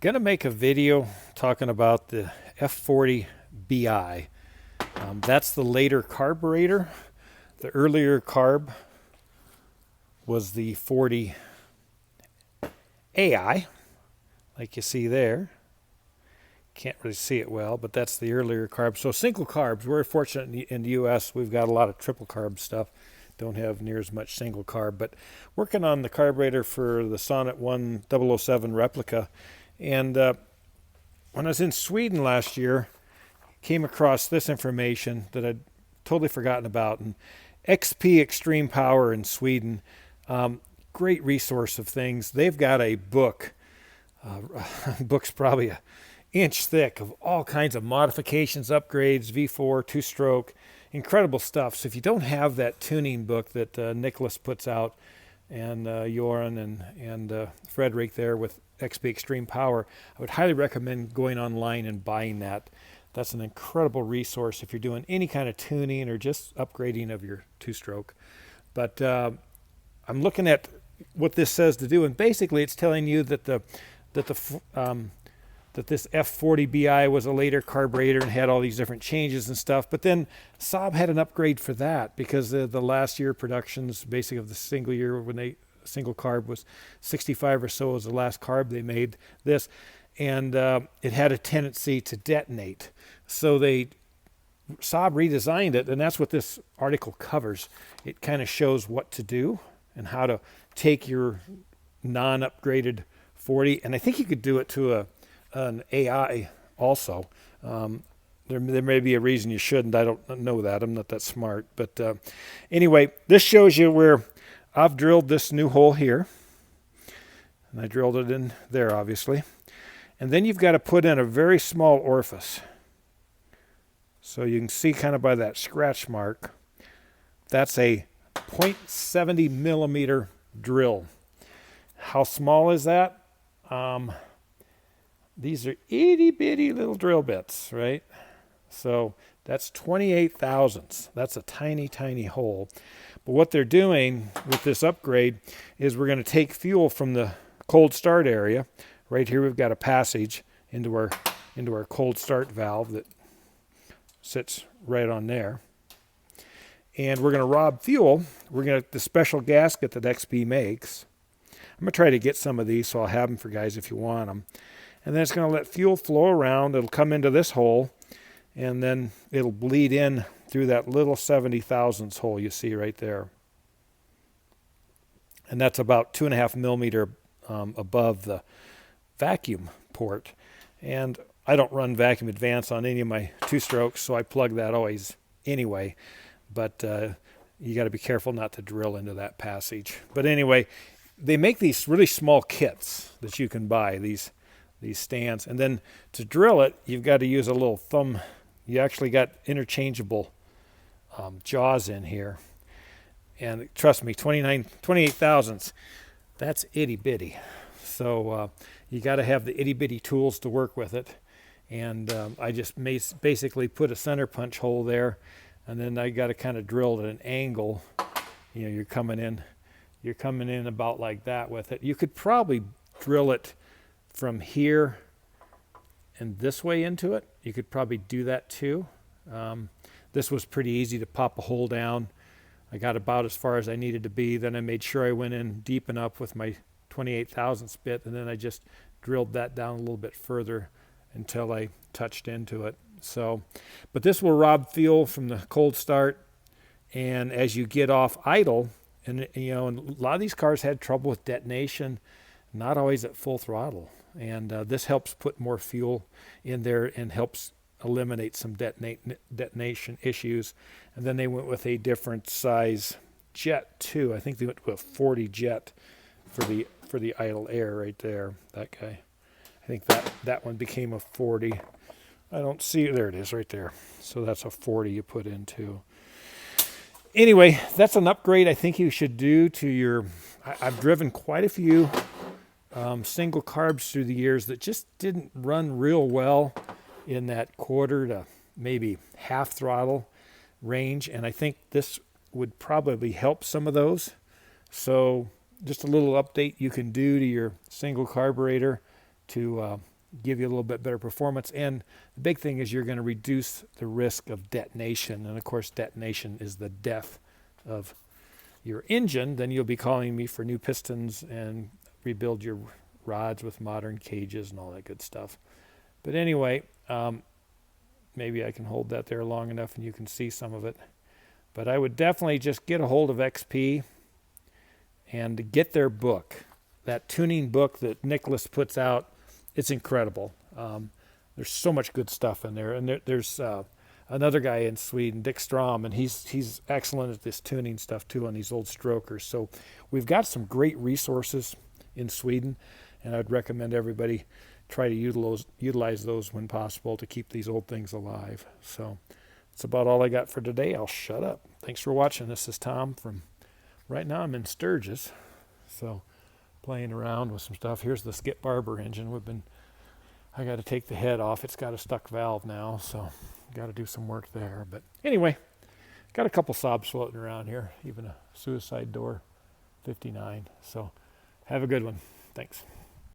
Gonna make a video talking about the F40 BI. That's the later carburetor. The earlier carb was the 40 AI, like you see there. Can't really see it well, but that's the earlier carb. So single carbs. We're fortunate in the U.S. We've got a lot of triple carb stuff. Don't have near as much single carb, but working on the carburetor for the Sonnet 1007 replica. And when I was in Sweden last year, came across this information that I'd totally forgotten about. And XP Extreme Power in Sweden, great resource of things. They've got a book. Book's probably an inch thick of all kinds of modifications, upgrades, V4, two-stroke, incredible stuff. So if you don't have that tuning book that Nicholas puts out, and Joran and Frederick there with XP Extreme Power, I would highly recommend going online and buying that. That's an incredible resource if you're doing any kind of tuning or just upgrading of your two-stroke. But I'm looking at what this says to do, and basically it's telling you that that this F40 BI was a later carburetor and had all these different changes and stuff. But then Saab had an upgrade for that because the last year productions, basically of the single year when they single carb was 65 or so was the last carb they made this, and it had a tendency to detonate. So Saab redesigned it, and that's what this article covers. It kind of shows what to do and how to take your non-upgraded 40, and I think you could do it to an AI also. There may be a reason you shouldn't. I don't know that. I'm not that smart. But anyway, this shows you where I've drilled this new hole here. And I drilled it in there, obviously. And then you've got to put in a very small orifice. So you can see kind of by that scratch mark, that's a 0.70 millimeter drill. How small is that? These are itty bitty little drill bits, right? So that's 28 thousandths. That's a tiny, tiny hole. But what they're doing with this upgrade is we're going to take fuel from the cold start area. Right here we've got a passage into our cold start valve that sits right on there. And we're going to rob fuel. We're going to the special gasket that XP makes. I'm going to try to get some of these, so I'll have them for guys if you want them. And then it's going to let fuel flow around. It'll come into this hole, and then it'll bleed in through that little 70 thousandths hole you see right there. And that's about 2.5 millimeter above the vacuum port. And I don't run vacuum advance on any of my two-strokes, so I plug that always anyway. But you got to be careful not to drill into that passage. But anyway, they make these really small kits that you can buy, these stands. And then to drill it, you've got to use a little thumb. You actually got interchangeable jaws in here. And trust me, 28 thousandths, that's itty bitty. So you got to have the itty bitty tools to work with it. And I just basically put a center punch hole there, and then I got to kind of drill at an angle. You know, you're coming in about like that with it. You could probably drill it from here and this way into it. You could probably do that too. This was pretty easy to pop a hole down. I got about as far as I needed to be. Then I made sure I went in deep enough with my 28 thousandths bit, and then I just drilled that down a little bit further until I touched into it. So, but this will rob fuel from the cold start, and as you get off idle, and you know, and a lot of these cars had trouble with detonation, not always at full throttle. And this helps put more fuel in there and helps eliminate some detonation issues. And then they went with a different size jet too. I think they went with a 40 jet for the idle air right there. That guy. I think that one became a 40. I don't see, there it is right there. So that's a 40 you put into. Anyway, that's an upgrade I think you should do to your. I've driven quite a few single carbs through the years that just didn't run real well in that quarter to maybe half throttle range, and I think this would probably help some of those. So just a little update you can do to your single carburetor to give you a little bit better performance. And the big thing is you're going to reduce the risk of detonation. And of course, detonation is the death of your engine. Then you'll be calling me for new pistons and rebuild your rods with modern cages and all that good stuff. But anyway, maybe I can hold that there long enough and you can see some of it. But I would definitely just get a hold of XP and get their book. That tuning book that Nicholas puts out, it's incredible. There's so much good stuff in there. And there's another guy in Sweden, Dick Strom, and he's excellent at this tuning stuff too on these old strokers. So we've got some great resources in Sweden, and I'd recommend everybody try to utilize those when possible to keep these old things alive. So that's about all I got for today. I'll shut up. Thanks for watching. This is Tom from, right now I'm in Sturgis, so playing around with some stuff. Here's the Skip Barber engine. I got to take the head off. It's got a stuck valve now, so got to do some work there. But anyway, got a couple Saabs floating around here, even a suicide door 59. So have a good one. Thanks.